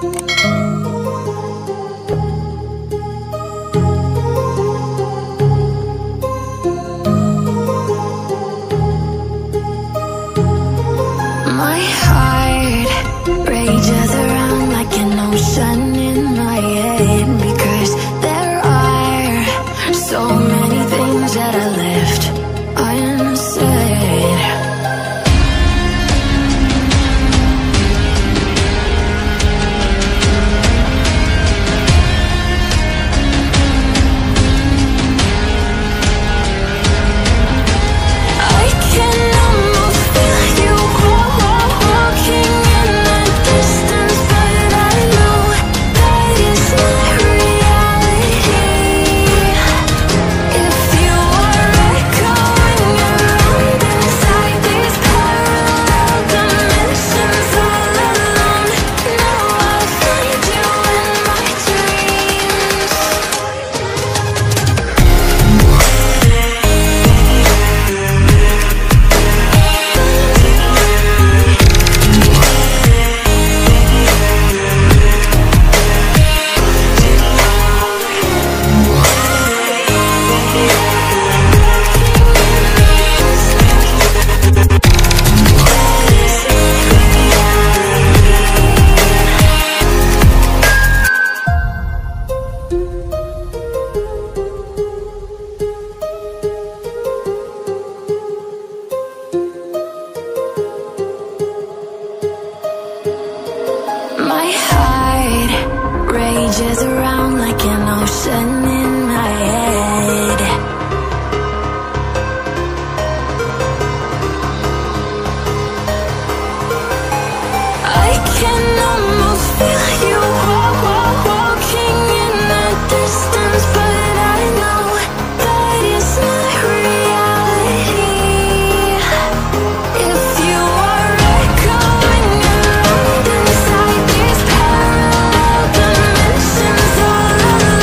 My heart rages around like an ocean in my head, because there are so many things that I left unsaid. I can almost feel you walking in the distance, but I know that it's not reality. If you are echoing around inside these parallel dimensions all alone, now I'll find you in my dreams. My heart rages around like an ocean in my head. I can almost feel you walking in the distance, but I know that it's not reality. If you are echoing around inside these parallel dimensions all alone,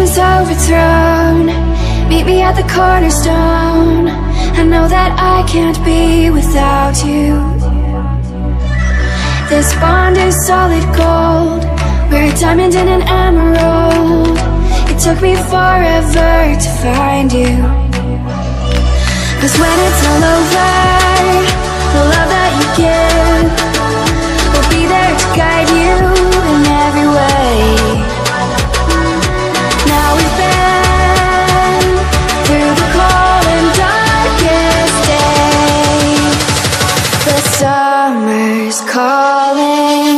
is overthrown, meet me at the cornerstone. I know that I can't be without you. This bond is solid gold, we're a diamond and an emerald. It took me forever to find you. 'Cause when it's all over, the love that you give will be there to guide you in every way. Now we've been through the cold and darkest days. The summer's calling.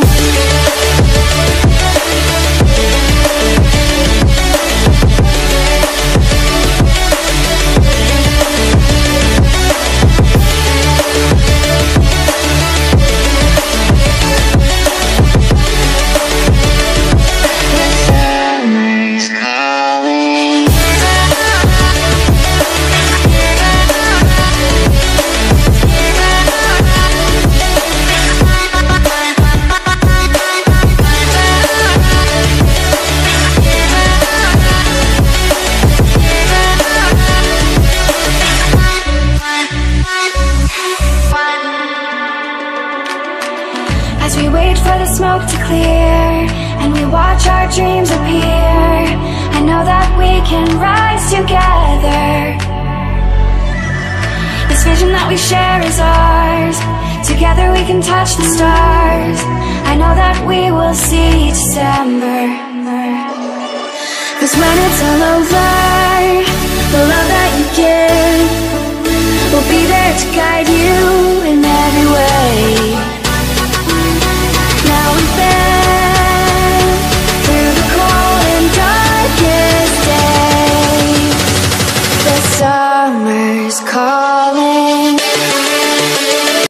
As we wait for the smoke to clear and we watch our dreams appear, I know that we can rise together. This vision that we share is ours. Together we can touch the stars. I know that we will see December. 'Cause when it's all over, the love that you give will be there to guide you